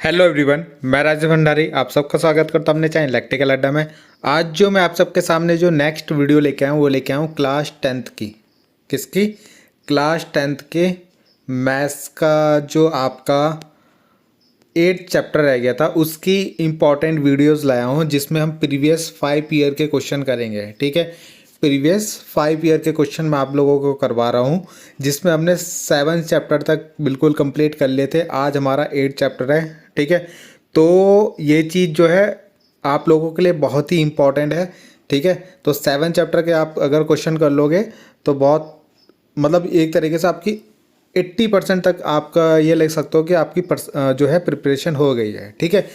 Hello everyone, मैं राजेश भंडारी आप सबका स्वागत करता हूं अपने चैनल इलेक्ट्रिकल अड्डा में। आज जो मैं आप सबके सामने जो नेक्स्ट वीडियो लेके आया हूं वो लेके आया हूं क्लास 10th की। किसकी? क्लास 10th के मैथ्स का जो आपका 8th चैप्टर रह गया था उसकी इम्पॉर्टेंट वीडियोस लाया हूं जिसमें हम प्रीवियस 5 ईयर के क्वेश्चन करेंगे। ठीक है, प्रीवियस 5 ईयर के क्वेश्चन मैं आप लोगों को करवा रहा हूं जिसमें हमने 7th चैप्टर तक बिल्कुल कंप्लीट कर लिए थे। आज हमारा 8th चैप्टर है। ठीक है, तो ये चीज़ जो है आप लोगों के लिए बहुत ही इम्पॉर्टेंट है। ठीक है, तो 7th चैप्टर के आप अगर क्वेश्चन कर लोगे तो बहुत मतलब एक तरीके से आपकी 80% तक आपका ये ले सकते हो कि आपकी जो है प्रिपरेशन हो गई है। ठीक है,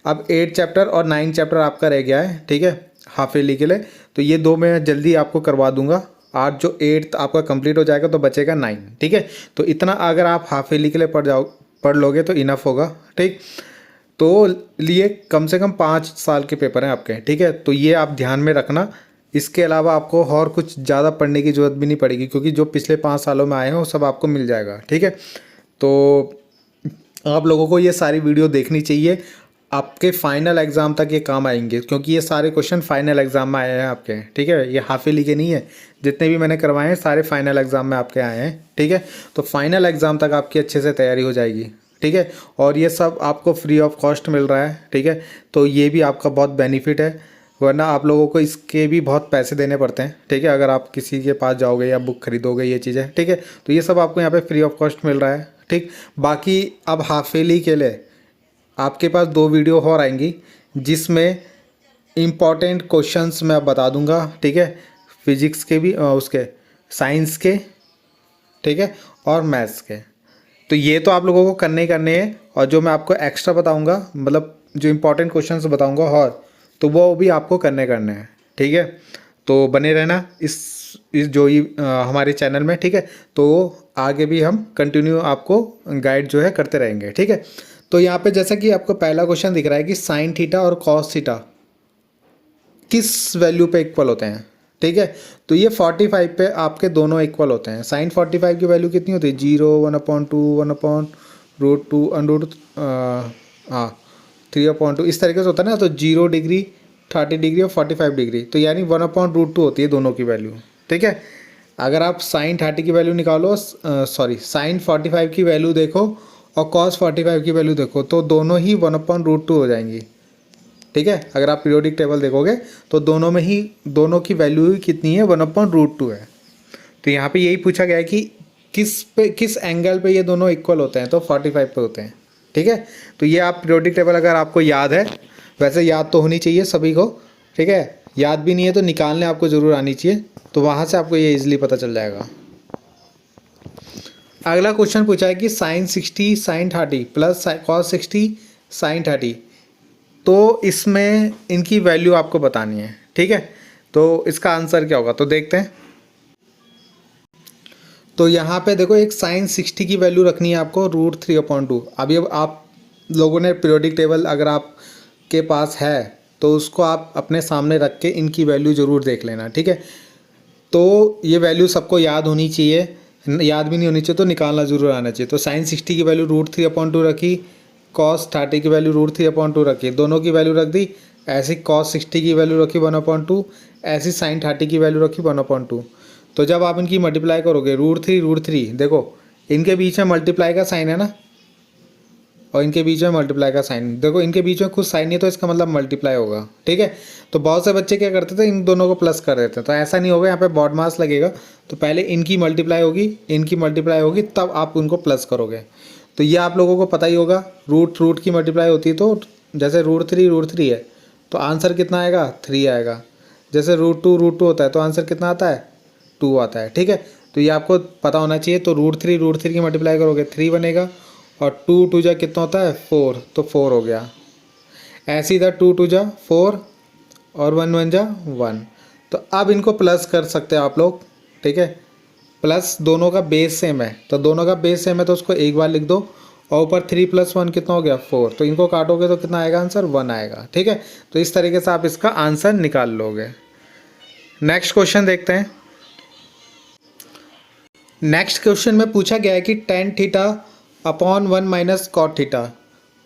अब 8 चैप्टर और 9 चैप्टर आपका रह गया है। ठीक है, हाफ ईयरली के लिए, तो ये दो मैं जल्दी आपको करवा दूंगा। आज जो 8th आपका कंप्लीट हो जाएगा तो बचेगा 9। ठीक है, तो इतना अगर आप हाफ ईयरली के लिए पढ़ लोगे तो इनफ होगा। ठीक, तो लिए कम से कम 5 साल के पेपर हैं आपके। ठीक है, तो ये आप ध्यान में रखना। इसके अलावा आपको और कुछ ज़्यादा पढ़ने की ज़रूरत भी नहीं पड़ेगी क्योंकि जो पिछले 5 सालों में आए हैं वो सब आपको मिल जाएगा। ठीक है, तो आप लोगों को ये सारी वीडियो देखनी चाहिए, आपके फाइनल एग्ज़ाम तक ये काम आएंगे क्योंकि ये सारे क्वेश्चन फाइनल एग्ज़ाम में आए हैं आपके। ठीक है, ये हाफ ईयरली के नहीं है, जितने भी मैंने करवाए हैं सारे फाइनल एग्ज़ाम में आपके आए हैं। ठीक है, तो फाइनल एग्ज़ाम तक आपकी अच्छे से तैयारी हो जाएगी। ठीक है, और ये सब आपको फ्री ऑफ कॉस्ट मिल रहा है। ठीक है, तो ये भी आपका बहुत बेनिफिट है, वरना आप लोगों को इसके भी बहुत पैसे देने पड़ते हैं। ठीक है, अगर आप किसी के पास जाओगे या बुक खरीदोगे ये चीज़ें। ठीक है, तो ये सब आपको यहाँ पे फ्री ऑफ कॉस्ट मिल रहा है। ठीक, बाकी अब हाफ ईयरली के लिए आपके पास 2 वीडियो और आएंगी जिसमें इम्पॉर्टेंट क्वेश्चंस मैं बता दूंगा। ठीक है, फिजिक्स के भी उसके साइंस के, ठीक है, और मैथ्स के। तो ये तो आप लोगों को करने ही करने हैं, और जो मैं आपको एक्स्ट्रा बताऊंगा मतलब जो इम्पोर्टेंट क्वेश्चंस बताऊंगा और तो वो भी आपको करने हैं। ठीक है, तो बने रहना इस जो ही हमारे चैनल में। ठीक है, तो आगे भी हम कंटिन्यू आपको गाइड जो है करते रहेंगे। ठीक है, तो यहाँ पे जैसा कि आपको पहला क्वेश्चन दिख रहा है कि साइन थीटा और कॉस थीटा किस वैल्यू पे इक्वल होते हैं। ठीक है, तो ये 45 पे आपके दोनों इक्वल होते हैं। साइन 45 की वैल्यू कितनी होती है? 0, 1/2, 1/√2 अंडरूट हाँ 3/2 इस तरीके से होता है ना। तो 0 डिग्री, 30 डिग्री और 45 डिग्री, तो यानी 1/√2 होती है दोनों की वैल्यू। ठीक है, अगर आप साइन 30 की वैल्यू निकालो, सॉरी साइन 45 की वैल्यू देखो और कॉस 45 की वैल्यू देखो तो दोनों ही 1/√2 हो जाएंगी। ठीक है, अगर आप पीरियोडिक टेबल देखोगे तो दोनों की वैल्यू कितनी है? 1/√2 है। तो यहाँ पे यही पूछा गया है कि किस एंगल पे ये दोनों इक्वल होते हैं, तो 45 पे होते हैं। ठीक है, तो ये आप पीरियोडिक टेबल अगर आपको याद है, वैसे याद तो होनी चाहिए सभी को। ठीक है, याद भी नहीं है तो निकालने आपको ज़रूर आनी चाहिए, तो वहाँ से आपको ये ईजिली पता चल जाएगा। अगला क्वेश्चन पूछा है कि sine 60 sine 30 plus cos 60 sine 30, तो इसमें इनकी वैल्यू आपको बतानी है। ठीक है, तो इसका आंसर क्या होगा तो देखते हैं। तो यहाँ पे देखो एक साइन 60 की वैल्यू रखनी है आपको √3/2। अभी अब आप लोगों ने पीरियोडिक टेबल अगर आप के पास है तो उसको आप अपने सामने रख के इनकी वैल्यू ज़रूर देख लेना। ठीक है, तो ये वैल्यू सबको याद होनी चाहिए, याद भी नहीं होनी चाहिए तो निकालना ज़रूर आना चाहिए। तो साइन 60 की वैल्यू √3/2 रखी, कॉस 30 की वैल्यू √3/2 रखी, दोनों की वैल्यू रख दी। ऐसी कॉस 60 की वैल्यू रखी 1/2, ऐसी साइन 30 की वैल्यू रखी 1/2। तो जब आप इनकी मल्टीप्लाई करोगे √3 देखो इनके बीच में मल्टीप्लाई का साइन है ना, और इनके बीच में मल्टीप्लाई का साइन देखो, इनके बीच में कुछ साइन नहीं है तो इसका मतलब मल्टीप्लाई होगा। ठीक है, तो बहुत से बच्चे क्या करते थे, इन दोनों को प्लस कर देते हैं, तो ऐसा नहीं होगा। यहाँ पे बॉड मास लगेगा, तो पहले इनकी मल्टीप्लाई होगी, इनकी मल्टीप्लाई होगी, तब आप उनको प्लस करोगे। तो ये आप लोगों को पता ही होगा, रूट की मल्टीप्लाई होती है, तो जैसे √3 है तो आंसर कितना आएगा? 3 आएगा। जैसे √2 होता है तो आंसर कितना आता है? 2 आता है। ठीक है, तो ये आपको पता होना चाहिए। तो √3 की मल्टीप्लाई करोगे 3 बनेगा, और 2 2 जा कितना होता है? 4, तो 4 हो गया। ऐसे इधर 2 2 जा 4 और 1 1 जा 1। तो अब इनको प्लस कर सकते हैं आप लोग। ठीक है, प्लस दोनों का बेस सेम है, तो दोनों का बेस सेम है तो उसको एक बार लिख दो, और ऊपर 3 + 1 कितना हो गया? 4। तो इनको काटोगे तो कितना आएगा आंसर? 1 आएगा। ठीक है, तो इस तरीके से आप इसका आंसर निकाल लोगे। नेक्स्ट क्वेश्चन देखते हैं। नेक्स्ट क्वेश्चन में पूछा गया है कि tan θ/1 - cot θ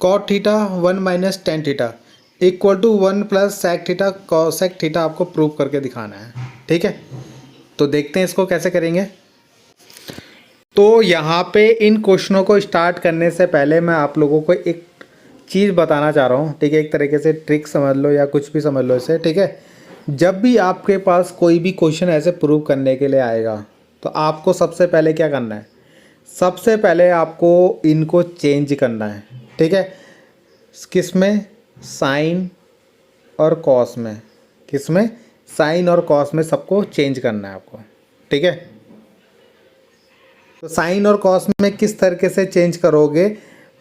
cot theta 1 minus ten theta equal to 1 plus sec theta cosec theta आपको प्रूव करके दिखाना है। ठीक है, तो देखते हैं इसको कैसे करेंगे। तो यहाँ पे इन क्वेश्चनों को स्टार्ट करने से पहले मैं आप लोगों को एक चीज़ बताना चाह रहा हूँ। ठीक है, एक तरीके से ट्रिक समझ लो या कुछ भी समझ लो इसे। ठीक है, जब भी आपके पास कोई भी क्वेश्चन ऐसे प्रूव करने के लिए आएगा तो आपको सबसे पहले क्या करना है, सबसे पहले आपको इनको चेंज करना है। ठीक है, किस में, साइन और कॉस में, किस में, साइन और कॉस में सबको चेंज करना है आपको। ठीक है, तो साइन और कॉस में किस तरीके से चेंज करोगे,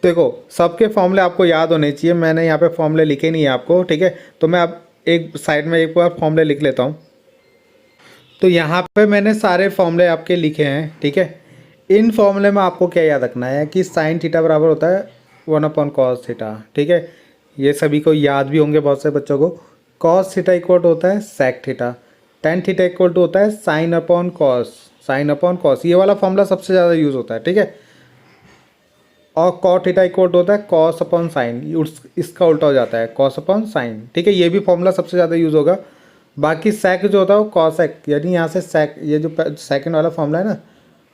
देखो सबके फॉर्मूले आपको याद होने चाहिए। मैंने यहाँ पे फॉर्मूले लिखे नहीं है आपको। ठीक है, तो मैं अब एक साइड में एक बार फॉर्मूले लिख लेता हूँ। तो यहाँ पे मैंने सारे फॉर्मूले आपके लिखे हैं। ठीक है, इन फॉर्मूले में आपको क्या याद रखना है कि साइन थीटा बराबर होता है 1/cos थीटा। ठीक है, ये सभी को याद भी होंगे बहुत से बच्चों को। cos थीटा इक्वल टू होता है sec theta, tan theta equal to होता है sin अपॉन cos। ये वाला फॉर्मूला सबसे ज़्यादा यूज़ होता है। ठीक है, और cot थीटा इक्वल टू होता है cos अपॉन साइन, इसका उल्टा हो जाता है cos अपॉन साइन। ठीक है, ये भी फॉर्मूला सबसे ज़्यादा यूज़ होगा। बाकी sec जो होता है वो cosec, यानी यहाँ से sec, ये जो सेकंड वाला फॉर्मूला है ना,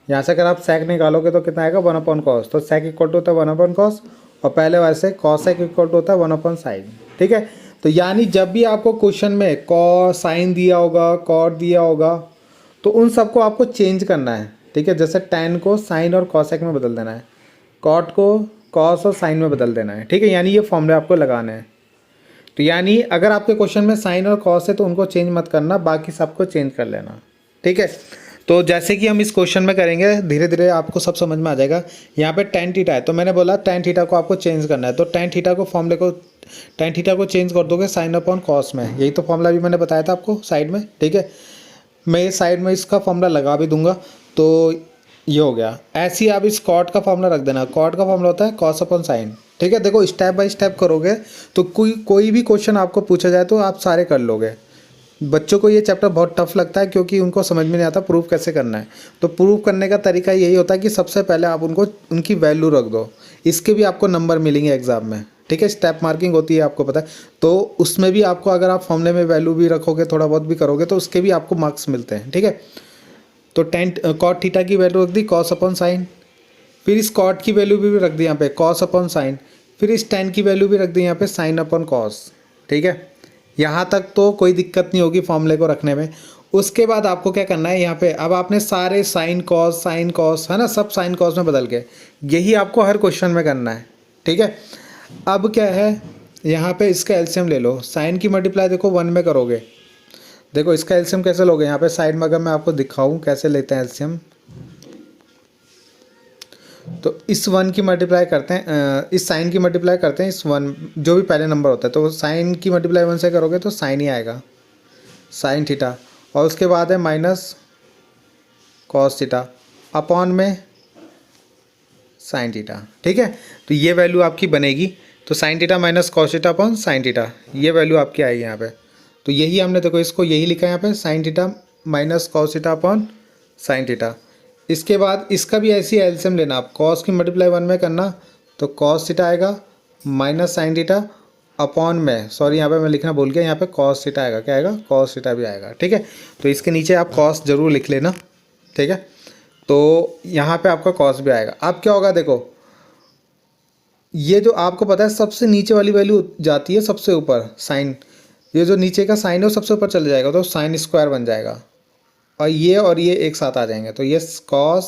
यहाँ से अगर आप sec निकालोगे तो कितना आएगा 1/cos। तो sec इक्वल टू होता है 1/cos और पहले वैसे cosec इक्वल टू होता है 1/sin। ठीक है, तो यानी जब भी आपको क्वेश्चन में साइन दिया होगा, कॉट दिया होगा, तो उन सबको आपको चेंज करना है। ठीक है, जैसे tan को साइन और cosec में बदल देना है, कॉट को कॉस और साइन में बदल देना है। ठीक है, यानी ये फॉर्मूले आपको लगाने हैं। तो यानी अगर आपके क्वेश्चन में साइन और कॉस है तो उनको चेंज मत करना, बाकी सबको चेंज कर लेना। ठीक है, तो जैसे कि हम इस क्वेश्चन में करेंगे धीरे धीरे आपको सब समझ में आ जाएगा। यहाँ पे tan थीटा है तो मैंने बोला tan थीटा को आपको चेंज करना है, तो tan थीटा को फॉर्मूले को tan थीटा को चेंज कर दोगे साइन अपॉन कॉस में। यही तो फॉर्मूला भी मैंने बताया था आपको साइड में। ठीक है, मैं साइड में इसका फॉर्मूला लगा भी दूंगा। तो ये हो गया। ऐसे ही आप इस कॉट का फॉर्मूला रख देना। कॉट का फॉर्मूला होता है कॉस अपॉन साइन। ठीक है, देखो स्टेप बाय स्टेप करोगे तो कोई भी क्वेश्चन आपको पूछा जाए तो आप सारे कर लोगे। बच्चों को ये चैप्टर बहुत टफ लगता है क्योंकि उनको समझ में नहीं आता प्रूफ कैसे करना है। तो प्रूफ करने का तरीका यही होता है कि सबसे पहले आप उनकी वैल्यू रख दो। इसके भी आपको नंबर मिलेंगे एग्जाम में। ठीक है, स्टेप मार्किंग होती है, आपको पता है। तो उसमें भी आपको अगर आप फॉर्मूले में वैल्यू भी रखोगे, थोड़ा बहुत भी करोगे, तो उसके भी आपको मार्क्स मिलते हैं। ठीक है, तो कॉट थीटा की वैल्यू रख दी कॉस अपॉन साइन, फिर इस कॉट की वैल्यू भी रख दी यहाँ पे कॉस अपॉन साइन, फिर इस tan की वैल्यू भी रख दी यहाँ पे साइन अपॉन कॉस। ठीक है, यहाँ तक तो कोई दिक्कत नहीं होगी फॉर्मूले को रखने में। उसके बाद आपको क्या करना है, यहाँ पे अब आपने सारे साइन कॉस है ना, सब साइन कॉस में बदल के, यही आपको हर क्वेश्चन में करना है। ठीक है, अब क्या है, यहाँ पे इसका एलसीएम ले लो। साइन की मल्टीप्लाई देखो 1 में करोगे, देखो इसका एलसीएम कैसे लोगे, यहाँ पे साइड में अगर मैं आपको दिखाऊं कैसे लेते हैं एलसीएम, तो इस 1 की मल्टीप्लाई करते हैं, इस साइन की मल्टीप्लाई करते हैं इस 1 जो भी पहले नंबर होता है, तो साइन की मल्टीप्लाई 1 से करोगे तो साइन ही आएगा, साइन थीटा, और उसके बाद है माइनस कॉस थीटा अपॉन में साइन थीटा। ठीक है, तो ये वैल्यू आपकी बनेगी। तो sine theta minus cos theta upon sine theta, ये वैल्यू आपकी आएगी यहाँ पे। तो यही हमने देखो इसको यही लिखा है यहाँ पे, sine theta minus cos theta upon sine theta. इसके बाद इसका भी ऐसी एलसीएम लेना आप, कॉस की मल्टीप्लाई 1 में करना, तो कॉस थीटा आएगा माइनस साइन थीटा अपॉन में, सॉरी यहाँ पे मैं लिखना भूल गया, यहाँ पे कॉस थीटा आएगा, क्या आएगा, कॉस थीटा भी आएगा। ठीक है, तो इसके नीचे आप कॉस जरूर लिख लेना। ठीक है, तो यहाँ पे आपका कॉस भी आएगा। अब क्या होगा, देखो ये जो आपको पता है सबसे नीचे वाली वैल्यू जाती है सबसे ऊपर, साइन, ये जो नीचे का साइन है वो सबसे ऊपर चले जाएगा, तो साइन स्क्वायर बन जाएगा, और ये एक साथ आ जाएंगे, तो ये cos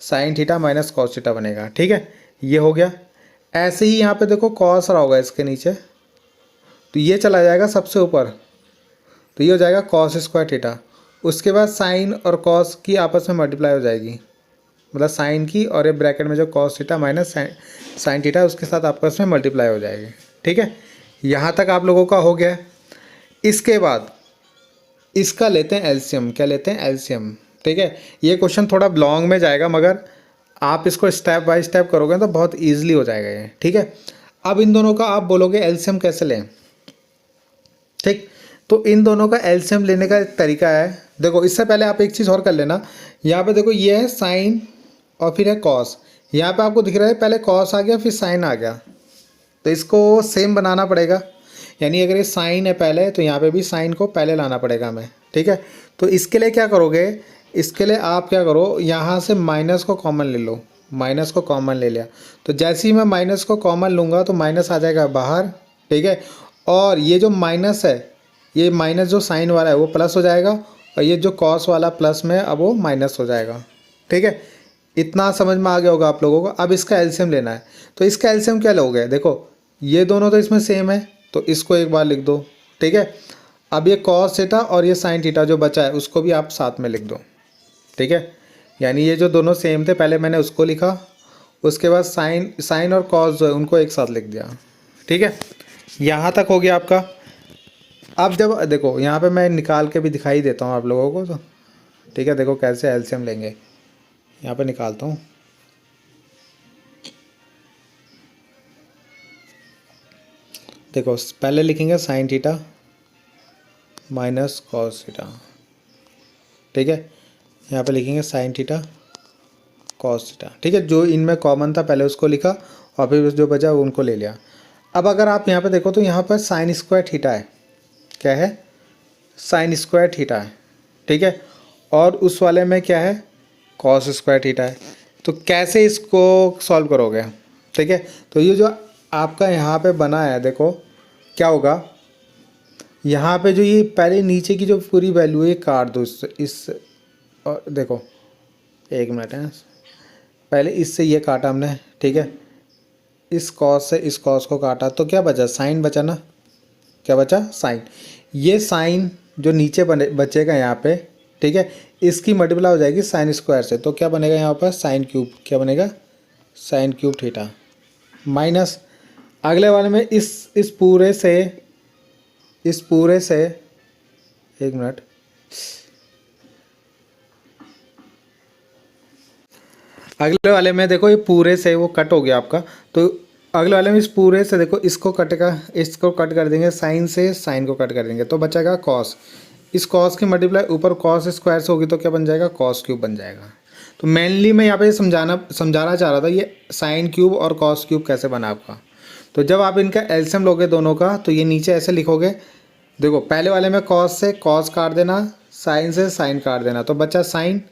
sine theta minus cos theta बनेगा। ठीक है, ये हो गया। ऐसे ही यहाँ पे देखो कॉस रहा होगा इसके नीचे, तो ये चला जाएगा सबसे ऊपर, तो ये हो जाएगा कॉस स्क्वायर थीटा। उसके बाद साइन और कॉस की आपस में मल्टीप्लाई हो जाएगी, मतलब साइन की और ये ब्रैकेट में जो cos theta minus sine theta उसके साथ आपस में मल्टीप्लाई हो जाएगी। ठीक है, यहाँ तक आप लोगों का हो गया। इसके बाद इसका लेते हैं एलसीएम, क्या लेते हैं, एलसीएम। ठीक है, ये क्वेश्चन थोड़ा लॉन्ग में जाएगा मगर आप इसको स्टेप बाय स्टेप करोगे तो बहुत ईजिली हो जाएगा ये। ठीक है, अब इन दोनों का आप बोलोगे एलसीएम कैसे लें। ठीक, तो इन दोनों का एलसीएम लेने का एक तरीका है। देखो इससे पहले आप एक चीज़ और कर लेना, यहाँ पे देखो ये है साइन और फिर है कॉस, यहाँ पे आपको दिख रहा है पहले कॉस आ गया फिर साइन आ गया, तो इसको सेम बनाना पड़ेगा, यानी अगर ये साइन है पहले तो यहाँ पे भी साइन को पहले लाना पड़ेगा हमें, ठीक है। तो इसके लिए क्या करोगे, इसके लिए आप क्या करो, यहाँ से माइनस को कॉमन ले लो, माइनस को कॉमन ले लिया तो जैसे ही मैं माइनस को कॉमन लूँगा तो माइनस आ जाएगा बाहर, ठीक है। और ये जो माइनस है, ये माइनस जो साइन वाला है वो प्लस हो जाएगा, और ये जो कॉस वाला प्लस में अब वो माइनस हो जाएगा, ठीक है। इतना समझ में आ गया होगा आप लोगों को। अब इसका एलसीएम लेना है, तो इसका एलसीएम क्या लोगे, देखो ये दोनों तो इसमें सेम है तो इसको एक बार लिख दो, ठीक है। अब ये कॉस थीटा और ये साइन थीटा जो बचा है उसको भी आप साथ में लिख दो, ठीक है। यानी ये जो दोनों सेम थे पहले मैंने उसको लिखा, उसके बाद साइन और कॉस जो है उनको एक साथ लिख दिया, ठीक है। यहाँ तक हो गया आपका। अब जब देखो यहाँ पे मैं निकाल के भी दिखाई देता हूँ आप लोगों को, तो ठीक है, देखो कैसे एलसीएम लेंगे। यहाँ पे निकालता हूँ, देखो पहले लिखेंगे sine theta minus cos theta, ठीक है। यहाँ पे लिखेंगे साइन थीटा कॉस थीटा, ठीक है। जो इनमें कॉमन था पहले उसको लिखा और फिर जो बचा उनको ले लिया। अब अगर आप यहाँ पे देखो तो यहाँ पर साइन स्क्वायर थीटा है, क्या है, साइन स्क्वायर थीटा है, ठीक है। और उस वाले में क्या है, कॉस स्क्वायर थीटा है। तो कैसे इसको सॉल्व करोगे, ठीक है। तो ये जो आपका यहाँ पे बना है, देखो क्या होगा, यहाँ पे जो ये पहले नीचे की जो पूरी वैल्यू है काट दो इस और देखो एक मिनट है, पहले इससे ये काटा हमने, ठीक है। इस कॉस से इस कॉस को काटा तो क्या बचा, साइन बचा ना, क्या बचा, साइन। ये साइन जो नीचे बचेगा यहाँ पे, ठीक है, इसकी मल्टीप्लाई हो जाएगी साइन स्क्वायर से, तो क्या बनेगा यहाँ पर साइन क्यूब, क्या बनेगा, साइन क्यूब थीटा माइनस अगले वाले में इस पूरे से एक मिनट, अगले वाले में देखो ये पूरे से वो कट हो गया आपका, तो अगले वाले में इस पूरे से देखो इसको कटेगा, इसको कट कर देंगे, साइन से साइन को कट कर देंगे तो बचेगा कॉस। इस कॉस की मल्टीप्लाई ऊपर कॉस स्क्वायर से होगी तो क्या बन जाएगा, कॉस क्यूब बन जाएगा। तो मेनली मैं यहाँ पे समझाना चाह रहा था ये साइन क्यूब और कॉस क्यूब कैसे बना आपका। तो जब आप इनका एलसीएम लोगे दोनों का तो ये नीचे ऐसे लिखोगे, देखो पहले वाले में कॉस से कॉस काट देना, साइन से साइन काट देना तो बचा साइन,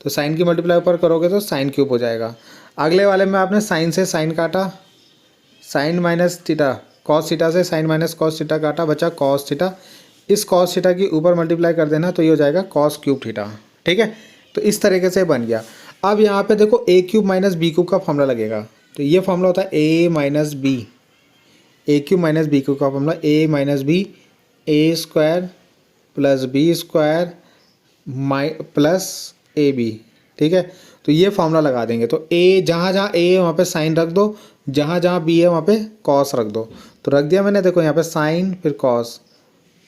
तो साइन की मल्टीप्लाई ऊपर करोगे तो साइन क्यूब हो जाएगा। अगले वाले में आपने साइन से साइन काटा, sine minus theta, cos theta से साइन माइनस कॉस थीटा काटा, बचा कॉस थीटा। इस कॉस थीटा की ऊपर मल्टीप्लाई कर देना तो ये हो जाएगा कॉस क्यूब थीटा, ठीक है। तो इस तरीके से बन गया। अब यहाँ पे देखो A cube minus B cube का फॉर्मूला लगेगा, तो ये फॉर्मूला होता है A minus B, A cube minus B cube का formula A minus B, A square plus B square plus A B, ठीक है। तो ये फॉर्मूला लगा देंगे, तो ए जहाँ जहाँ ए है वहाँ पे साइन रख दो, जहाँ जहाँ बी है वहाँ पे कॉस रख दो। तो रख दिया मैंने, देखो यहाँ पे साइन फिर कॉस,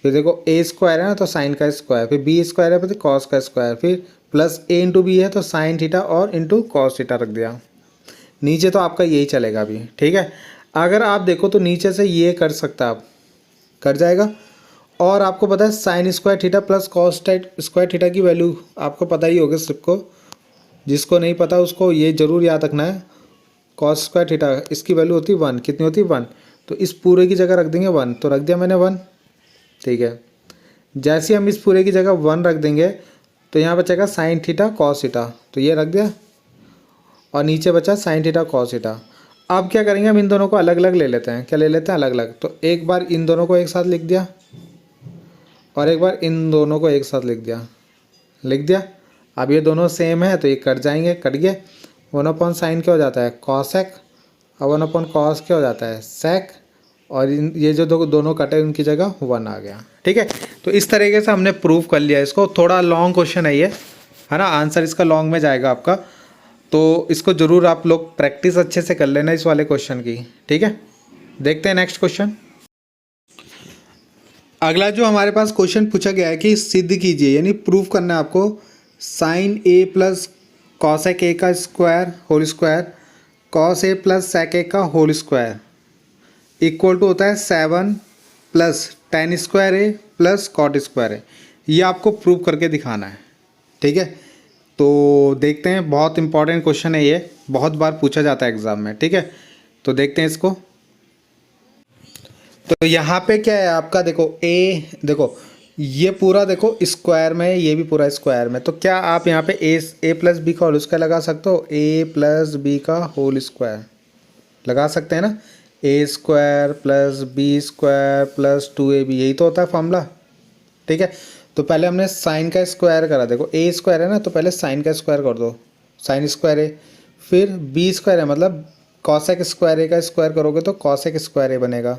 फिर देखो ए स्क्वायर है ना तो साइन का स्क्वायर, फिर बी स्क्वायर है फिर कॉस का स्क्वायर, फिर प्लस ए इंटू बी है तो साइन थीटा और इंटू कॉस थीटा रख दिया। नीचे तो आपका यही चलेगा अभी, ठीक है। अगर आप देखो तो नीचे से ये कर सकता आप कर जाएगा। और आपको पता है sine square theta plus cos square theta की वैल्यू आपको पता ही होगा सबको, जिसको नहीं पता उसको ये ज़रूर याद रखना है। कॉस स्क्वायर थीटा इसकी वैल्यू होती है 1, कितनी होती है 1, तो इस पूरे की जगह रख देंगे 1, तो रख दिया मैंने 1, ठीक है। जैसे हम इस पूरे की जगह 1 रख देंगे तो यहाँ बचेगा साइन थीटा कॉस थीटा, तो ये रख दिया, और नीचे बचा साइन थीटा कॉस थीटा। अब क्या करेंगे, हम इन दोनों को अलग अलग ले लेते हैं, क्या ले लेते हैं अलग अलग। तो एक बार इन दोनों को एक साथ लिख दिया और एक बार इन दोनों को एक साथ लिख दिया। अब ये दोनों सेम है तो ये कट जाएंगे, कट गए। 1 साइन क्या हो जाता है, कॉसेक, और 1 कॉस क्या हो जाता है, सेक, और ये जो दोनों कटे उनकी जगह 1 आ गया, ठीक है। तो इस तरीके से हमने प्रूव कर लिया इसको। थोड़ा लॉन्ग क्वेश्चन है ये, है ना, आंसर इसका लॉन्ग में जाएगा आपका, तो इसको ज़रूर आप लोग प्रैक्टिस अच्छे से कर लेना इस वाले क्वेश्चन की, ठीक है। देखते हैं नेक्स्ट क्वेश्चन। अगला जो हमारे पास क्वेश्चन पूछा गया है कि सिद्ध कीजिए, यानी प्रूव करना है आपको, sine A plus cosec A का square whole square cos A plus sec A का होल स्क्वायर इक्वल टू होता है 7 plus tan square A plus cot square A. ये आपको प्रूव करके दिखाना है, ठीक है। तो देखते हैं, बहुत इंपॉर्टेंट क्वेश्चन है ये, बहुत बार पूछा जाता है एग्ज़ाम में, ठीक है। तो देखते हैं इसको। तो यहाँ पे क्या है आपका, देखो ए, देखो ये पूरा देखो स्क्वायर में है, ये भी पूरा स्क्वायर में, तो क्या आप यहाँ पे ए प्लस बी का होल स्क्वायर लगा सकते हो, ए प्लस बी का होल स्क्वायर लगा सकते हैं ना, a square plus B square plus 2ab, यही तो होता है फॉर्मूला। ठीक है, तो पहले हमने साइन का स्क्वायर करा, देखो ए स्क्वायर है ना, तो पहले साइन का स्क्वायर कर दो, साइन स्क्वायर ए, फिर बी स्क्वायर है मतलब कॉसेक स्क्वायर ए का स्क्वायर करोगे तो कॉसेक स्क्वायर ए बनेगा,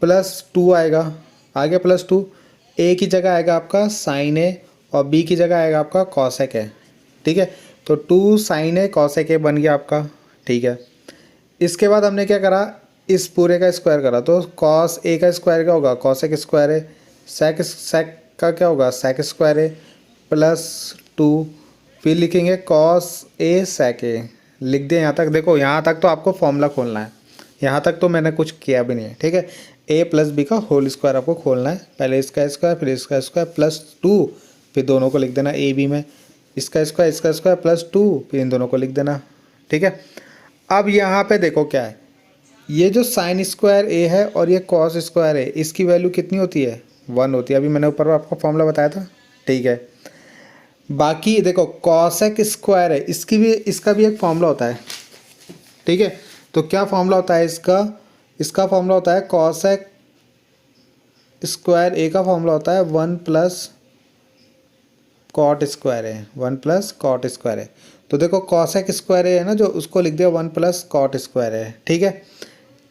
प्लस 2 आएगा, आगे प्लस 2, ए की जगह आएगा आपका साइन ए और बी की जगह आएगा आपका कॉसेक ए। ठीक है, तो 2 साइन ए कॉसेक ए बन गया आपका। ठीक है, इसके बाद हमने क्या करा, इस पूरे का स्क्वायर करा, तो कॉस ए का स्क्वायर क्या होगा, कॉसेक स्क्वायर ए, सेक का क्या होगा, सेक स्क्वायर ए प्लस 2, फिर लिखेंगे कॉस ए सेक ए, लिख दिया यहाँ तक। देखो यहाँ तक तो आपको फॉर्मूला खोलना है, यहाँ तक तो मैंने कुछ किया भी नहीं है। ठीक है, ए प्लस बी का होल स्क्वायर आपको खोलना है, पहले इसका स्क्वायर फिर इसका स्क्वायर प्लस 2, फिर दोनों को लिख देना ए बी में, इसका स्क्वायर प्लस 2, फिर इन दोनों को लिख देना। ठीक है, अब यहाँ पे देखो क्या है, ये जो साइन स्क्वायर ए है और ये कॉस स्क्वायर है, इसकी वैल्यू कितनी होती है, 1 होती है, अभी मैंने ऊपर आपको फॉर्मूला बताया था। ठीक है, बाकी देखो कॉसेक स्क्वायर है, इसका भी एक फॉर्मूला होता है। ठीक है, तो क्या फॉर्मूला होता है इसका फॉर्मूला होता है कॉसेक स्क्वायर ए का फॉर्मूला होता है 1 प्लस कॉट स्क्वायर है, 1 प्लस कॉट स्क्वायर है। तो देखो कॉसेक स्क्वायर है ना जो, उसको लिख दिया 1 प्लस कॉट स्क्वायर है। ठीक है,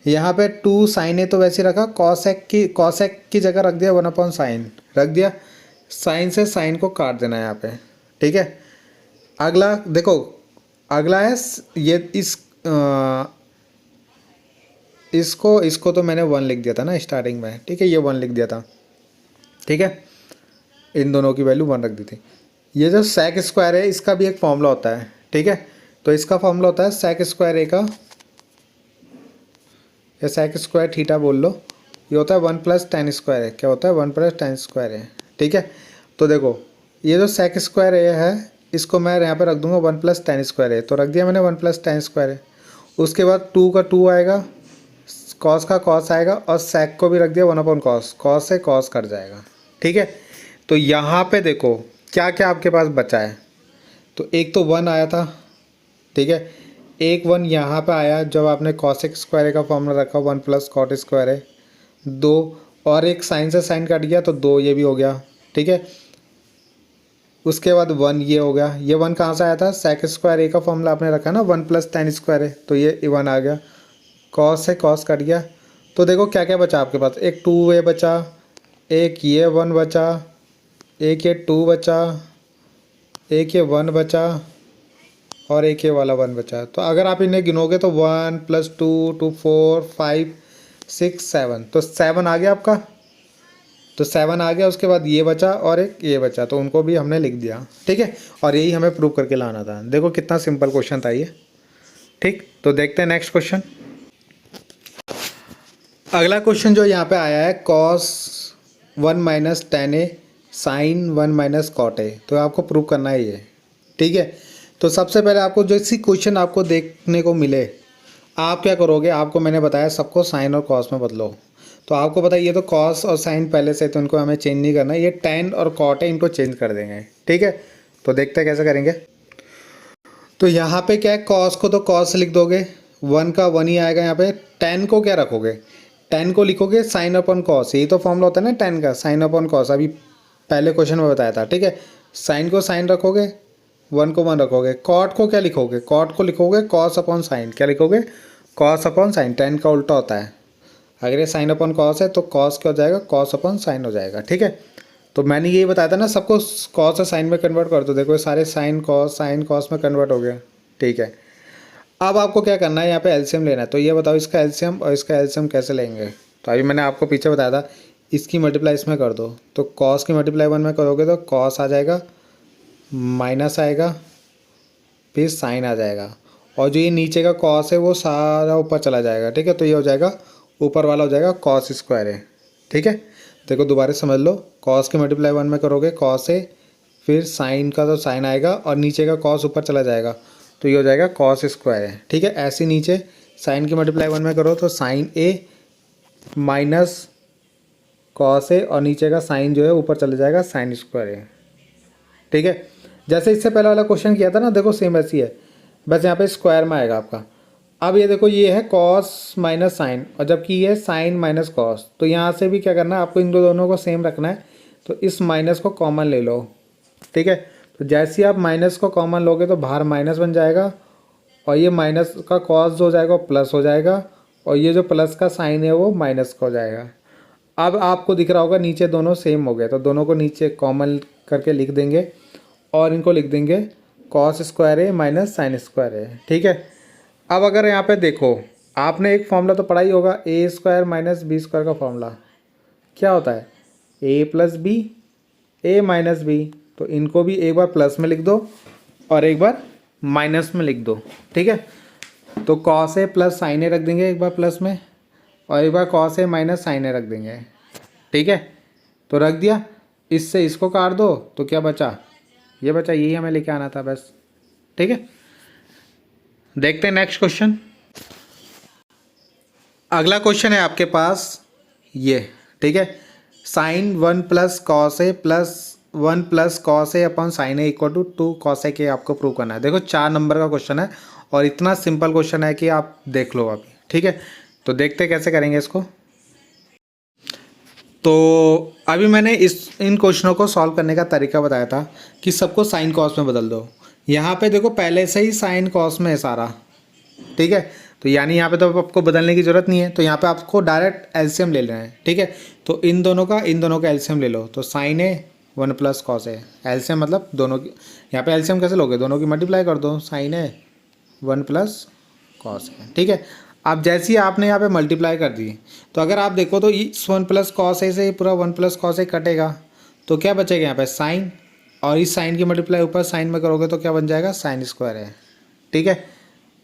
यहाँ पे 2 साइन है तो वैसे रखा, कॉसेक की जगह रख दिया 1 अपॉन साइन, रख दिया, साइन से साइन को काट देना है यहाँ पे। ठीक है, अगला देखो, अगला है ये इसको तो मैंने 1 लिख दिया था ना स्टार्टिंग में। ठीक है, ये 1 लिख दिया था। ठीक है, इन दोनों की वैल्यू 1 रख दी थी। ये जो सेक स्क्वायर है इसका भी एक फॉर्मूला होता है। ठीक है, तो इसका फॉर्मूला होता है सेक स्क्वायर ए का, या सेक स्क्वायर थीटा बोल लो, ये होता है 1 प्लस टेन स्क्वायर है, क्या होता है 1 प्लस टेन स्क्वायर है। ठीक है, तो देखो ये जो सेक स्क्वायर ए है इसको मैं यहाँ पे रख दूंगा 1 प्लस टेन स्क्वायर है, तो रख दिया मैंने 1 प्लस टेन स्क्वायर है। उसके बाद 2 का 2 आएगा, कॉस का कॉस आएगा, और सेक को भी रख दिया 1 अपॉन कॉस, कॉस से कॉस कट जाएगा। ठीक है, तो यहाँ पे देखो क्या क्या आपके पास बचा है, तो एक तो 1 आया था। ठीक है, एक 1 यहाँ पे आया जब आपने कॉसेक स्क्वायर का फॉर्मूला रखा 1 प्लस कॉट स्क्वायर है, 2, और एक साइन से साइन कट गया तो 2 ये भी हो गया। ठीक है, उसके बाद 1 ये हो गया, ये 1 कहाँ से आया था, सेक स्क्वायर ए का फॉर्मूला आपने रखा ना 1 प्लस टेन स्क्वायर है, तो ये 1 आ गया, कॉस से कॉस कट गया। तो देखो क्या क्या बचा आपके पास, एक 2a बचा, एक ये 1 बचा, एक ये 2 बचा, एक ये 1 बचा, और एक ये वाला 1 बचा। तो अगर आप इन्हें गिनोगे तो 1 प्लस 2 2 4 5 6 7, तो 7 आ गया आपका, तो 7 आ गया। उसके बाद ये बचा और एक ये बचा, तो उनको भी हमने लिख दिया। ठीक है, और यही हमें प्रूव करके लाना था। देखो कितना सिंपल क्वेश्चन था ये। ठीक, तो देखते हैं नेक्स्ट क्वेश्चन। अगला क्वेश्चन जो यहाँ पे आया है, cos 1 minus tan A sine 1 minus cot A, तो आपको प्रूव करना है ये। ठीक है, तो सबसे पहले आपको जैसी क्वेश्चन आपको देखने को मिले आप क्या करोगे, आपको मैंने बताया सबको साइन और कॉस में बदलो। तो आपको पता है ये तो कॉस और साइन पहले से, तो इनको हमें चेंज नहीं करना, ये टेन और कॉट है इनको चेंज कर देंगे। ठीक है, तो देखते हैं कैसे करेंगे। तो यहाँ पे क्या है, कॉस को तो कॉस लिख दोगे, 1 का 1 ही आएगा यहाँ पे। टेन को क्या रखोगे, टेन को लिखोगे साइन अपॉन कॉस, यही तो फॉर्मूला होता है ना टेन का, साइन अपॉन कॉस, अभी पहले क्वेश्चन में बताया था। ठीक है, साइन को साइन रखोगे, 1 को 1 रखोगे। कॉट को क्या लिखोगे, कॉट को लिखोगे कॉस अपॉन साइन, क्या लिखोगे, कॉस अपॉन साइन, टेन का उल्टा होता है। अगर ये साइन अपॉन कॉस है तो कॉस क्या हो जाएगा, कॉस अपॉन साइन हो जाएगा। ठीक है, तो मैंने यही बताया था ना, सबको कॉस और साइन में कन्वर्ट कर दो। देखो ये सारे साइन कॉस में कन्वर्ट हो गया। ठीक है, अब आपको क्या करना है, यहाँ पे एलसीएम लेना है। तो ये बताओ इसका एलसीएम और इसका एलसीएम कैसे लेंगे। तो अभी मैंने आपको पीछे बताया था, इसकी मल्टीप्लाई इसमें कर दो, तो कॉस की मल्टीप्लाई 1 में करोगे तो कॉस आ जाएगा, माइनस आएगा, फिर साइन आ जाएगा, और जो ये नीचे का कॉस है वो सारा ऊपर चला जाएगा। ठीक है, तो ये हो जाएगा, ऊपर वाला हो जाएगा कॉस स्क्वायर है। ठीक है, देखो दोबारा समझ लो, कॉस की मल्टीप्लाई 1 में करोगे कॉस है, फिर साइन का तो साइन आएगा, और नीचे का कॉस ऊपर चला जाएगा, तो ये हो जाएगा कॉस स्क्वायर है। ठीक है, ऐसे नीचे साइन की मल्टीप्लाई 1 में करो तो sign A minus cos A और नीचे का साइन जो है ऊपर चले जाएगा साइन स्क्वायर ए। ठीक है, जैसे इससे पहले वाला क्वेश्चन किया था ना, देखो सेम ऐसी है, बस यहाँ पे स्क्वायर में आएगा आपका। अब ये देखो ये है कॉस माइनस साइन और जबकि ये है साइन माइनस कॉस, तो यहाँ से भी क्या करना है आपको, इन दोनों को सेम रखना है। तो इस माइनस को कॉमन ले लो। ठीक है, तो जैसे ही आप माइनस को कॉमन लोगे तो बाहर माइनस बन जाएगा और ये माइनस का कॉस जो हो जाएगा वो प्लस हो जाएगा और ये जो प्लस का साइन है वो माइनस का हो जाएगा। अब आपको दिख रहा होगा नीचे दोनों सेम हो गए, तो दोनों को नीचे कॉमन करके लिख देंगे और इनको लिख देंगे कॉस स्क्वायर ए माइनस साइन स्क्वायर ए। ठीक है, अब अगर यहाँ पे देखो, आपने एक फॉर्मूला तो पढ़ा ही होगा, ए स्क्वायर माइनस बी स्क्वायर का फॉर्मूला क्या होता है, ए प्लस बी ए माइनस बी। तो इनको भी एक बार प्लस में लिख दो और एक बार माइनस में लिख दो। ठीक है, तो कॉस ए प्लस साइन ए रख देंगे एक बार प्लस में और एक बार कॉस ए माइनस साइन ए रख देंगे। ठीक है, तो रख दिया, इससे इसको काट दो तो क्या बचा, ये बचा, यही हमें लेके आना था बस। ठीक है, देखते हैं नेक्स्ट क्वेश्चन। अगला क्वेश्चन है आपके पास ये। ठीक है, sine 1 plus cos A plus 1 plus cos a upon sine a equal to 2 cos a के आपको प्रूव करना है। देखो 4 नंबर का क्वेश्चन है और इतना सिंपल क्वेश्चन है कि आप देख लो अभी। ठीक है, तो देखते कैसे करेंगे इसको। तो अभी मैंने इन क्वेश्चनों को सॉल्व करने का तरीका बताया था कि सबको साइन कॉस में बदल दो। यहाँ पे देखो पहले से ही साइन कॉस में है सारा। ठीक है, तो यानी यहाँ पे तो आपको बदलने की ज़रूरत नहीं है, तो यहाँ पे आपको डायरेक्ट एलसीएम ले लेना है। ठीक है, तो इन दोनों का एलसीएम ले लो। तो साइन ए 1 प्लस कॉस ए, एलसीएम मतलब दोनों की, यहाँ पे एलसीएम कैसे लोगे, दोनों की मल्टीप्लाई कर दो, साइन ए 1 प्लस कॉस ए। ठीक है, अब जैसे ही आपने यहाँ पे मल्टीप्लाई कर दी तो अगर आप देखो तो इस 1 प्लस कॉस ए से पूरा 1 प्लस कॉस ए कटेगा तो क्या बचेगा यहाँ पे साइन, और इस साइन की मल्टीप्लाई ऊपर साइन में करोगे तो क्या बन जाएगा, साइन स्क्वायर है। ठीक है,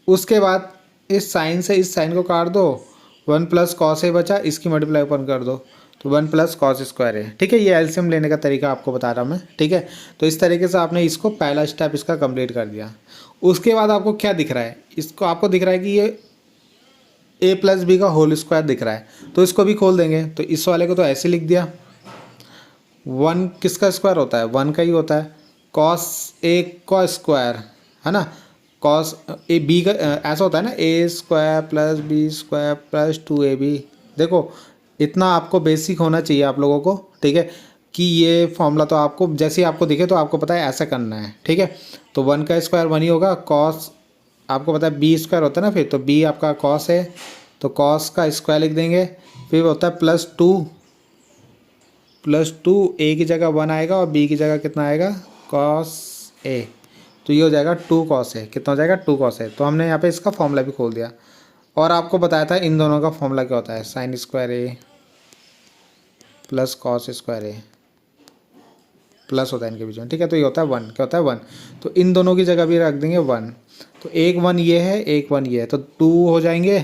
उसके बाद इस साइन से इस साइन को काट दो, 1 प्लस कॉस ए बचा, इसकी मल्टीप्लाई ऊपर कर दो तो 1 प्लस कॉस स्क्वायर है। ठीक है, ये एलसीएम लेने का तरीका आपको बता रहा हूँ मैं। ठीक है, तो इस तरीके से आपने इसको पहला स्टेप इसका कंप्लीट कर दिया। उसके बाद आपको क्या दिख रहा है, इसको आपको दिख रहा है कि ये ए प्लस बी का होल स्क्वायर दिख रहा है, तो इसको भी खोल देंगे। तो इस वाले को तो ऐसे लिख दिया, 1 किसका स्क्वायर होता है, 1 का ही होता है, कॉस ए का स्क्वायर है ना, कॉस ए बी का ऐसा होता है ना, a square plus B square plus 2ab। देखो इतना आपको बेसिक होना चाहिए आप लोगों को। ठीक है, कि ये फॉर्मूला तो आपको जैसे ही आपको दिखे तो आपको पता है ऐसा करना है। ठीक है, तो 1 का स्क्वायर 1 ही होगा, कॉस आपको पता है बी स्क्वायर होता है ना, फिर तो बी आपका कॉस है तो कॉस का स्क्वायर लिख देंगे, फिर होता है प्लस टू ए की जगह 1 आएगा और बी की जगह कितना आएगा, कॉस ए, तो ये हो जाएगा 2 कॉस ए, कितना हो जाएगा 2 कॉस ए। तो हमने यहाँ पे इसका फॉर्मूला भी खोल दिया और आपको बताया था इन दोनों का फॉर्मूला क्या होता है, sine square A plus cos square A plus होता है इनके बीच में। ठीक है, तो ये होता है 1, क्या होता है 1, तो इन दोनों की जगह भी रख देंगे 1, तो एक 1 ये है, एक 1 ये है, तो 2 हो जाएंगे।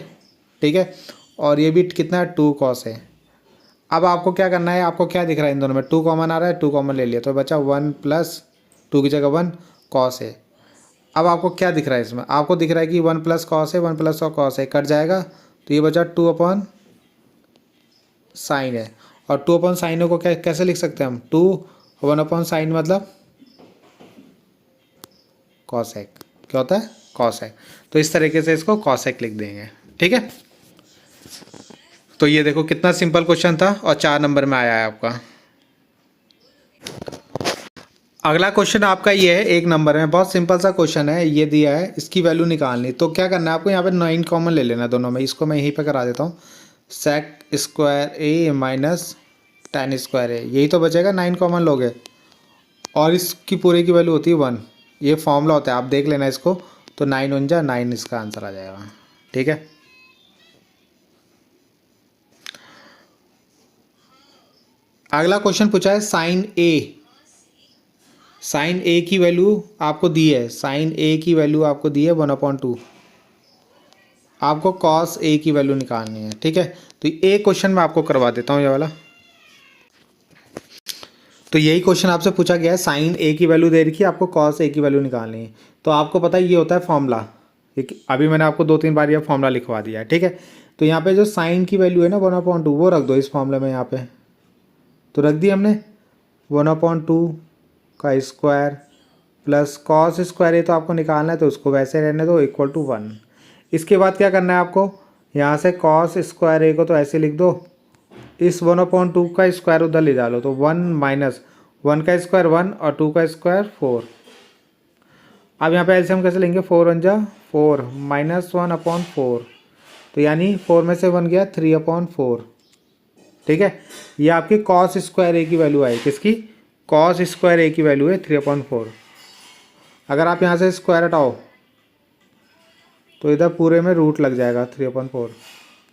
ठीक है, और ये भी कितना है 2 कॉस है। अब आपको क्या करना है, आपको क्या दिख रहा है इन दोनों में, 2 कॉमन आ रहा है, 2 कॉमन ले लिया तो बचा 1 प्लस 2 की जगह 1 कॉस है। अब आपको क्या दिख रहा है इसमें, आपको दिख रहा है कि 1 प्लस कॉस है, 1 प्लस कॉस है कट जाएगा तो ये बचा 2 अपॉन साइन है, और 2 अपॉन साइन को कैसे लिख सकते हैं हम, 2 1 अपॉन साइन मतलब कॉसेक, क्या होता है कॉसेक। तो इस तरीके से इसको कॉसेक लिख देंगे। ठीक है, तो ये देखो कितना सिंपल क्वेश्चन था और 4 नंबर में आया है आपका। अगला क्वेश्चन आपका ये है 1 नंबर में, बहुत सिंपल सा क्वेश्चन है, ये दिया है इसकी वैल्यू निकालनी। तो क्या करना है आपको, यहाँ पे 9 कॉमन ले लेना है दोनों में, इसको मैं यहीं पे करा देता हूँ, सेक स्क्वायर ए माइनस टेन स्क्वायर ए, यही तो बचेगा, 9 कॉमन लोगे और इसकी पूरे की वैल्यू होती है 1, ये फॉर्मूला होता है, आप देख लेना इसको। तो 9 1 जा 9 इसका आंसर आ जाएगा। ठीक है, अगला क्वेश्चन पूछा है साइन ए की वैल्यू आपको दी है, साइन ए की वैल्यू आपको दी है 1/2, आपको कॉस ए की वैल्यू निकालनी है। ठीक है, तो एक क्वेश्चन मैं आपको करवा देता हूँ ये वाला। तो यही क्वेश्चन आपसे पूछा गया है, साइन ए की वैल्यू दे रखी है, आपको कॉस ए की वैल्यू निकालनी है। तो आपको पता है ये होता है फॉर्मूला, अभी मैंने आपको 2-3 बार ये फॉर्मूला लिखवा दिया है। ठीक है, तो यहाँ पे जो साइन की वैल्यू है ना 1/2 वो रख दो इस फॉर्मूले में यहाँ पे। तो रख दिया हमने 1/2 का स्क्वायर प्लस कॉस स्क्वायर, ये तो आपको निकालना है तो उसको वैसे रहने दो, इक्वल टू 1। इसके बाद क्या करना है आपको, यहाँ से कॉस स्क्वायर ए को तो ऐसे लिख दो, इस 1/2 का स्क्वायर उधर ले जा लो, तो 1 माइनस 1 का स्क्वायर 1 और 2 का स्क्वायर 4। अब यहाँ पे एलसीएम कैसे लेंगे, 4 1 जा 4 माइनस 1/4, तो यानी 4 में से 1 गया 3/4। ठीक है, ये आपकी कॉस स्क्वायर ए की वैल्यू आई, किसकी, कॉस स्क्वायर ए की वैल्यू है 3/4। अगर आप यहाँ से स्क्वायर हटाओ तो इधर पूरे में रूट लग जाएगा 3/4,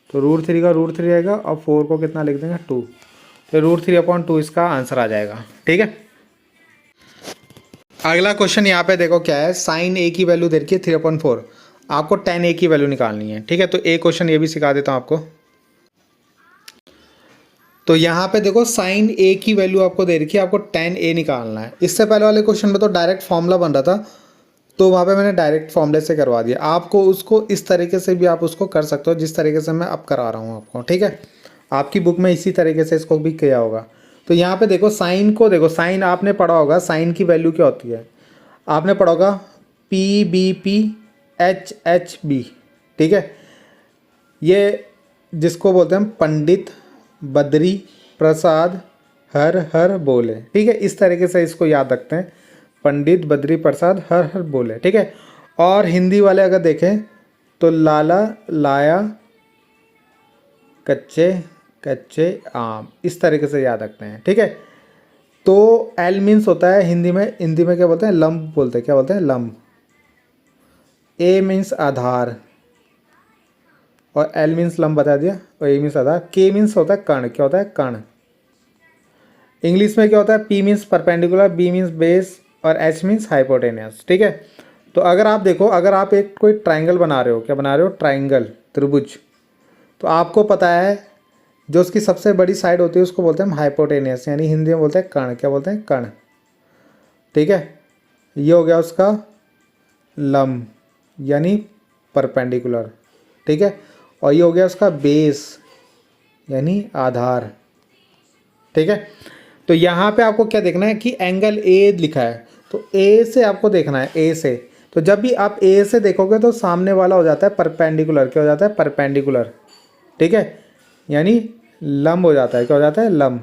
तो √3 का √3 रहेगा और 4 को कितना लिख देंगे 2, तो √3/2 इसका आंसर आ जाएगा। ठीक है, अगला क्वेश्चन यहाँ पे देखो क्या है, साइन ए की वैल्यू दे रखी है 3/4, आपको tan a की वैल्यू निकालनी है। ठीक है, तो एक क्वेश्चन ये भी सिखा देता हूँ आपको। तो यहाँ पे देखो साइन ए की वैल्यू आपको दे रखी है, आपको tan a निकालना है। इससे पहले वाले क्वेश्चन में तो डायरेक्ट फॉर्मूला बन रहा था, तो वहाँ पे मैंने डायरेक्ट फॉर्मूले से करवा दिया। आपको उसको इस तरीके से भी आप उसको कर सकते हो जिस तरीके से मैं अब करा रहा हूँ आपको। ठीक है, आपकी बुक में इसी तरीके से इसको भी किया होगा। तो यहाँ पे देखो साइन को, देखो साइन आपने पढ़ा होगा, साइन की वैल्यू क्या होती है, आपने पढ़ा होगा PBP HHB। ठीक है, ये जिसको बोलते हैं पंडित बद्री प्रसाद हर हर बोले। ठीक है, इस तरीके से इसको याद रखते हैं, पंडित बद्री प्रसाद हर हर बोले। ठीक है, और हिंदी वाले अगर देखें तो लाला लाया कच्चे कच्चे आम, इस तरीके से याद रखते हैं। ठीक है, तो एल मीन्स होता है हिंदी में क्या बोलते हैं, लंब बोलते हैं, क्या बोलते हैं, लंब। ए मीन्स आधार और एल मीन्स लंब बता दिया, और ए मीन्स आधार। के मीन्स होता है कर्ण, क्या होता है कर्ण। इंग्लिश में क्या होता है, P means perpendicular, B means base और एच मीन्स हाइपोटेनियस। ठीक है, तो अगर आप देखो, अगर आप एक कोई ट्राइंगल बना रहे हो, क्या बना रहे हो, ट्राइंगल, त्रिभुज, तो आपको पता है जो उसकी सबसे बड़ी साइड होती है उसको बोलते हैं हम हाइपोटेनियस, यानी हिंदी में बोलते हैं कर्ण, क्या बोलते हैं कर्ण। ठीक है, ये हो गया उसका लंब यानी परपेंडिकुलर। ठीक है, और ये हो गया उसका बेस यानी आधार। ठीक है, तो यहाँ पे आपको क्या देखना है कि एंगल ए लिखा है, तो ए से आपको देखना है, ए से। तो जब भी आप ए से देखोगे तो सामने वाला हो जाता है परपेंडिकुलर, क्या हो जाता है परपेंडिकुलर। ठीक है, यानी लंब हो जाता है, क्या हो जाता है लंब।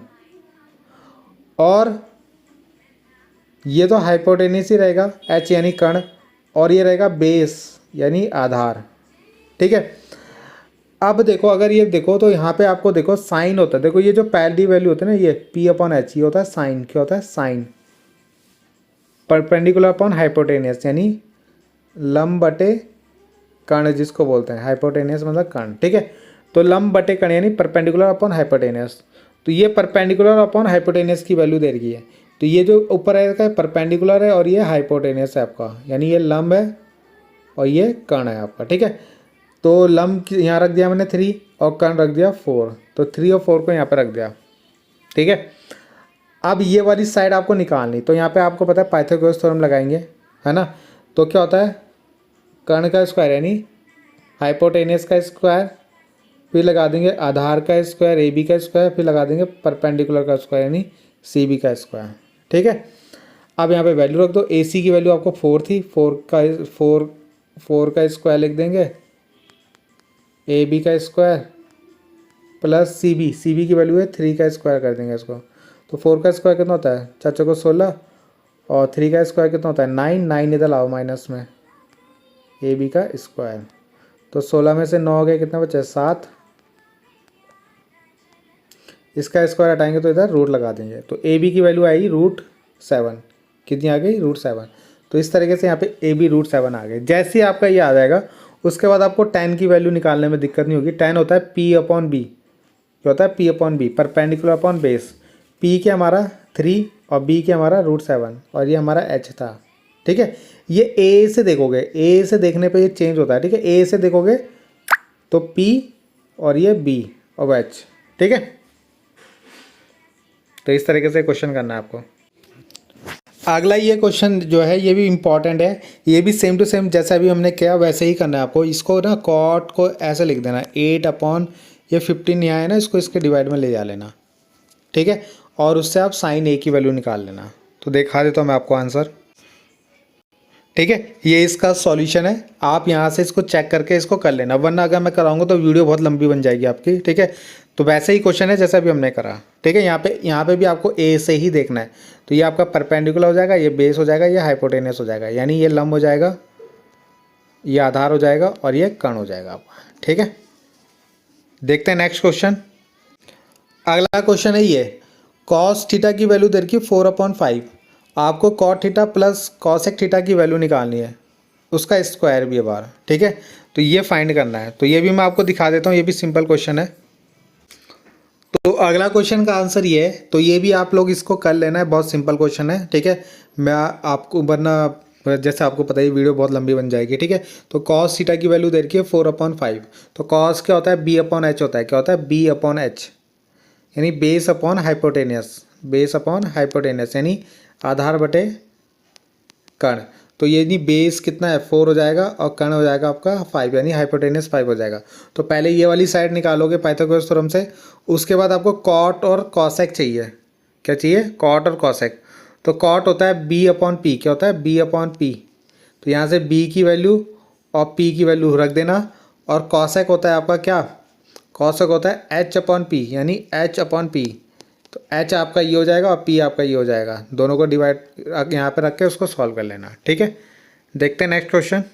और ये तो हाइपोटेनियस ही रहेगा, एच यानी कर्ण, और ये रहेगा बेस यानी आधार। ठीक है, अब देखो, अगर ये देखो तो यहाँ पे आपको देखो साइन होता है, देखो ये जो पहली वैल्यू होती है ना, ये P/H, ये होता है साइन, क्या होता है साइन, परपेंडिकुलर अपॉन हाइपोटेनियस यानी लंब बटे कर्ण जिसको बोलते हैं, हाइपोटेनियस मतलब कर्ण। ठीक है, तो लंब बटे कर्ण यानी परपेंडिकुलर अपॉन हाइपोटेनियस, तो ये परपेंडिकुलर अपॉन हाइपोटेनियस की वैल्यू दे रही है, तो ये जो ऊपर है परपेंडिकुलर है और ये हाइपोटेनियस है आपका, यानी ये लंब है और ये कर्ण है आपका। ठीक है, तो लंब यहाँ रख दिया मैंने 3 और कर्ण रख दिया 4, तो 3 और 4 को यहाँ पर रख दिया। ठीक है, अब ये वाली साइड आपको निकालनी, तो यहाँ पे आपको पता है पाइथागोरस थ्योरम लगाएंगे, है ना। तो क्या होता है, कर्ण का स्क्वायर यानी हाइपोटेनियस का स्क्वायर, फिर लगा देंगे आधार का स्क्वायर ए बी का स्क्वायर, फिर लगा देंगे परपेंडिकुलर का स्क्वायर यानी सी बी का स्क्वायर। ठीक है, अब यहाँ पे वैल्यू रख दो, ए सी की वैल्यू आपको 4 थी, 4 का स्क्वायर लिख देंगे, ए बी का स्क्वायर प्लस सी बी की वैल्यू है 3 का स्क्वायर कर देंगे इसको, तो 4 का स्क्वायर कितना होता है, 4 चौको 16 और 3 का स्क्वायर कितना होता है 9 इधर लाओ माइनस में, ए बी का स्क्वायर, तो 16 में से 9 हो गया, कितना बचा 7, इसका स्क्वायर हटाएंगे तो इधर रूट लगा देंगे, तो ए बी की वैल्यू आएगी √7, कितनी आ गई √7। तो इस तरीके से यहाँ पे ए बी √7 आ गए। जैसे ही आपका ये आ जाएगा उसके बाद आपको tan की वैल्यू निकालने में दिक्कत नहीं होगी। tan होता है P/B, क्या होता है P/B, perpendicular upon base, P के हमारा 3 और B के हमारा √7 और ये हमारा H था। ठीक है, ये A से देखोगे, A से देखने पे ये चेंज होता है। ठीक है, A से देखोगे तो P और ये B और H। ठीक है, तो इस तरीके से क्वेश्चन करना है आपको। अगला ये क्वेश्चन जो है ये भी इम्पॉर्टेंट है, ये भी सेम टू सेम जैसा अभी हमने किया वैसे ही करना है आपको। इसको ना कॉट को ऐसे लिख देना 8 अपॉन ये 15 यहाँ है ना, इसको इसके डिवाइड में ले जा लेना। ठीक है, और उससे आप साइन ए की वैल्यू निकाल लेना। तो दिखा देता हूँ मैं आपको आंसर, ठीक है। ये इसका सॉल्यूशन है, आप यहाँ से इसको चेक करके इसको कर लेना, वरना अगर मैं कराऊंगा तो वीडियो बहुत लंबी बन जाएगी आपकी, ठीक है। तो वैसे ही क्वेश्चन है जैसा भी हमने करा, ठीक है। यहाँ पे भी आपको ए से ही देखना है। तो ये आपका परपेंडिकुलर हो जाएगा, ये बेस हो जाएगा, ये हाइपोटेनस हो जाएगा, यानी ये लंब हो जाएगा, ये आधार हो जाएगा और ये कर्ण हो जाएगा आपका, ठीक है। देखते हैं नेक्स्ट क्वेश्चन। अगला क्वेश्चन है ये, कॉस थीटा की वैल्यू दे रखी 4/5, आपको cot theta plus cosec theta की वैल्यू निकालनी है, उसका स्क्वायर भी है बार, ठीक है। तो ये फाइंड करना है, तो ये भी मैं आपको दिखा देता हूँ, ये भी सिंपल क्वेश्चन है। तो अगला क्वेश्चन का आंसर ये है, तो ये भी आप लोग इसको कर लेना है, बहुत सिंपल क्वेश्चन है, ठीक है। मैं आपको, वरना जैसे आपको पता ही वीडियो बहुत लंबी बन जाएगी, ठीक है। तो कॉस थीटा की वैल्यू दे रखी है 4/5, तो कॉस क्या होता है, B/H होता है, क्या होता है, B/H, यानी base upon hypotenuse, base upon hypotenuse यानी आधार बटे कर्ण। तो ये नहीं, बेस कितना है 4 हो जाएगा और कर्ण हो जाएगा आपका 5, यानी हाइपोटेनियस 5 हो जाएगा। तो पहले ये वाली साइड निकालोगे पाइथागोरस थ्योरम से, उसके बाद आपको कॉट और कॉसेक चाहिए। क्या चाहिए, कॉट और कॉसेक। तो कॉट होता है B/P, क्या होता है, B/P। तो यहाँ से B की वैल्यू और P की वैल्यू रख देना, और कॉसेक होता है आपका क्या, कॉसेक होता है H/P, यानी H/P। तो H आपका ये हो जाएगा और P आपका ये हो जाएगा, दोनों को डिवाइड यहाँ पे रख के उसको सॉल्व कर लेना, ठीक है। देखते हैं नेक्स्ट क्वेश्चन।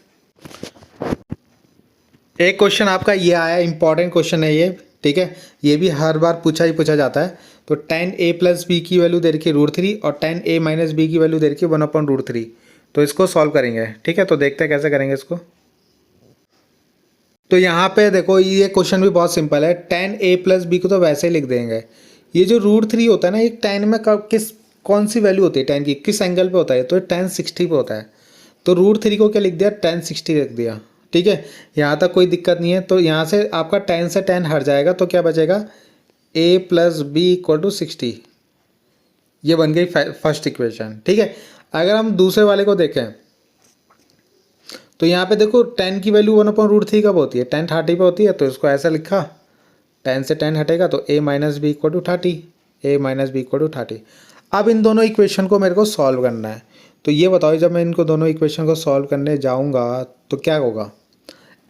एक क्वेश्चन आपका ये आया, इंपॉर्टेंट क्वेश्चन है ये, ठीक है। ये भी हर बार पूछा जाता है। तो tan a प्लस बी की वैल्यू दे रखी है √3 और tan a माइनस बी की वैल्यू दे रखी है 1/√3। तो इसको सॉल्व करेंगे, ठीक है। तो देखते हैं कैसे करेंगे इसको। तो यहाँ पे देखो, ये क्वेश्चन भी बहुत सिंपल है। tan a प्लस बी को तो वैसे ही लिख देंगे। ये जो √3 होता है ना, एक tan में कौन सी वैल्यू होती है tan की, किस एंगल पे होता है, तो tan 60 पे होता है। तो √3 को क्या लिख दिया, tan 60 रख दिया, ठीक है। यहाँ तक कोई दिक्कत नहीं है। तो यहाँ से आपका tan से tan हट जाएगा, तो क्या बचेगा, a plus B equal to 60। ये बन गई फर्स्ट इक्वेशन, ठीक है। अगर हम दूसरे वाले को देखें, तो यहाँ पे देखो tan की वैल्यू 1/√3 कब होती है, tan 30 पे होती है। तो इसको ऐसा लिखा, tan से tan हटेगा तो a minus B equal to 30, a minus B equal to 30। अब इन दोनों इक्वेशन को मेरे को सॉल्व करना है। तो ये बताओ, जब मैं इनको दोनों इक्वेशन को सॉल्व करने जाऊँगा तो क्या होगा,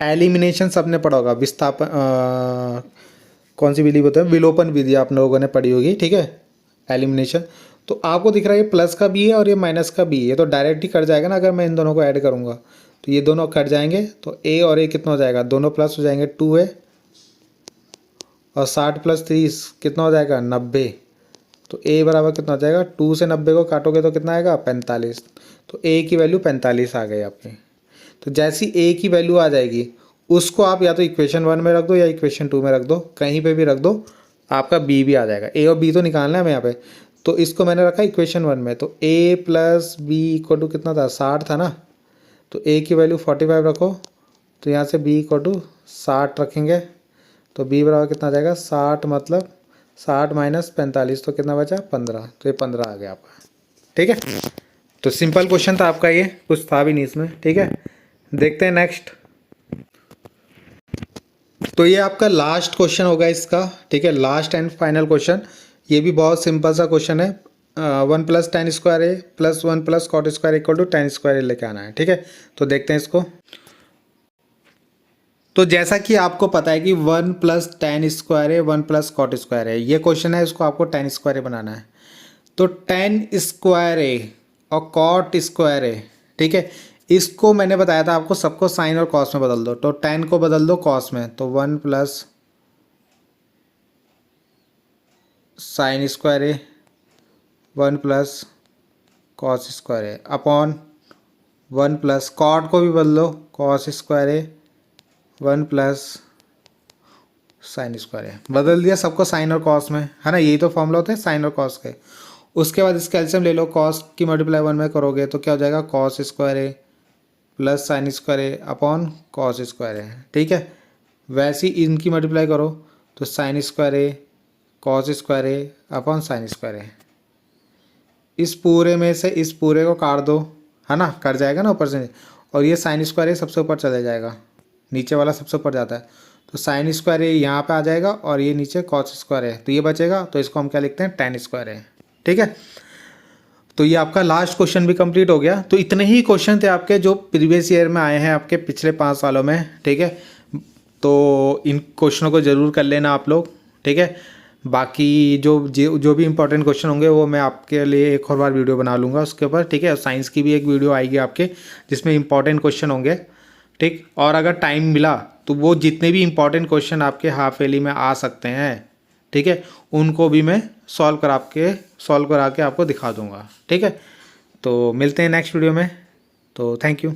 एलिमिनेशन सबने पढ़ा होगा, विस्थापन, कौन सी विधि होता है, विलोपन विधि आप लोगों ने पढ़ी होगी, ठीक है, एलिमिनेशन। तो आपको दिख रहा है ये प्लस का भी है और ये माइनस का भी है, ये तो डायरेक्ट ही कट जाएगा ना अगर मैं इन दोनों को ऐड करूँगा। तो ये दोनों कट जाएंगे, तो a और a कितना हो जाएगा, दोनों प्लस हो जाएंगे, 2a और 60 प्लस 30 कितना हो जाएगा, 90। तो a बराबर कितना हो जाएगा, 2 से 90 को काटोगे तो कितना आएगा, 45। तो a की वैल्यू 45 आ गई आपकी। तो जैसी a की वैल्यू आ जाएगी, उसको आप या तो इक्वेशन 1 में रख दो या इक्वेशन 2 में रख दो, कहीं पे भी रख दो, आपका b भी आ जाएगा। a और b तो निकालना है हमें यहाँ पे। तो इसको मैंने रखा इक्वेशन 1 में, तो a plus B equal to कितना था, 60 था ना। तो a की वैल्यू 45 रखो, तो यहाँ से b इक्वल टू 60 रखेंगे, तो b बराबर कितना आ जाएगा, 60 मतलब 60 माइनस 45, तो कितना बचा, 15। तो ये 15 आ गया आपका, ठीक है। तो सिंपल क्वेश्चन था आपका, ये कुछ था भी नहीं इसमें, ठीक है। देखते हैं नेक्स्ट। तो ये आपका लास्ट क्वेश्चन होगा इसका, ठीक है, लास्ट एंड फाइनल क्वेश्चन। ये भी बहुत सिंपल सा क्वेश्चन है। 1 + tan² a plus 1 + cot² equal to tan² a लेके आना है, ठीक है। तो देखते हैं इसको। तो जैसा कि आपको पता है कि 1 + tan² a 1 + cot² a, ये क्वेश्चन है, इसको आपको tan² a बनाना है। तो tan² a और cot² a, ठीक है, इसको मैंने बताया था आपको, सबको साइन और कॉस में बदल दो। तो tan को बदल दो कॉस में, तो 1 + sin² a 1 + cos² a upon 1 + cot को भी बदल दो cos² a 1 + sin² a, बदल दिया सबको साइन और कॉस में, है ना। यही तो फॉर्मूला होते हैं साइन और कॉस के। उसके बाद इसका एलसीएम ले लो, कॉस की मल्टीप्लाई 1 में करोगे तो क्या हो जाएगा, cos² a plus sin² a upon cos² a, ठीक है। वैसे ही इनकी मल्टीप्लाई करो तो sin² a cos² a upon sin² a। इस पूरे में से इस पूरे को काट दो, है ना, कट जाएगा ना ऊपर से, और ये sin² a सबसे ऊपर चले जाएगा, नीचे वाला सबसे ऊपर जाता है। तो साइन स्क्वायर ये यहाँ पे आ जाएगा और ये नीचे कॉस स्क्वायर है, तो ये बचेगा, तो इसको हम क्या लिखते हैं, टेन स्क्वायर है। ठीक है, तो ये आपका लास्ट क्वेश्चन भी कंप्लीट हो गया। तो इतने ही क्वेश्चन थे आपके जो प्रीवियस ईयर में आए हैं आपके पिछले 5 सालों में। ठीक है, तो इन क्वेश्चनों को ज़रूर कर लेना आप लोग। ठीक है, बाकी जो भी इंपॉर्टेंट क्वेश्चन होंगे वो मैं आपके लिए एक और बार वीडियो बना लूँगा उसके ऊपर। ठीक है, साइंस की भी एक वीडियो आएगी आपके जिसमें इंपॉर्टेंट क्वेश्चन होंगे। ठीक, और अगर टाइम मिला तो वो जितने भी इंपॉर्टेंट क्वेश्चन आपके हाफ ईयरली में आ सकते हैं, ठीक है, उनको भी मैं सॉल्व करा के आपको दिखा दूंगा। ठीक है, तो मिलते हैं नेक्स्ट वीडियो में। तो थैंक यू।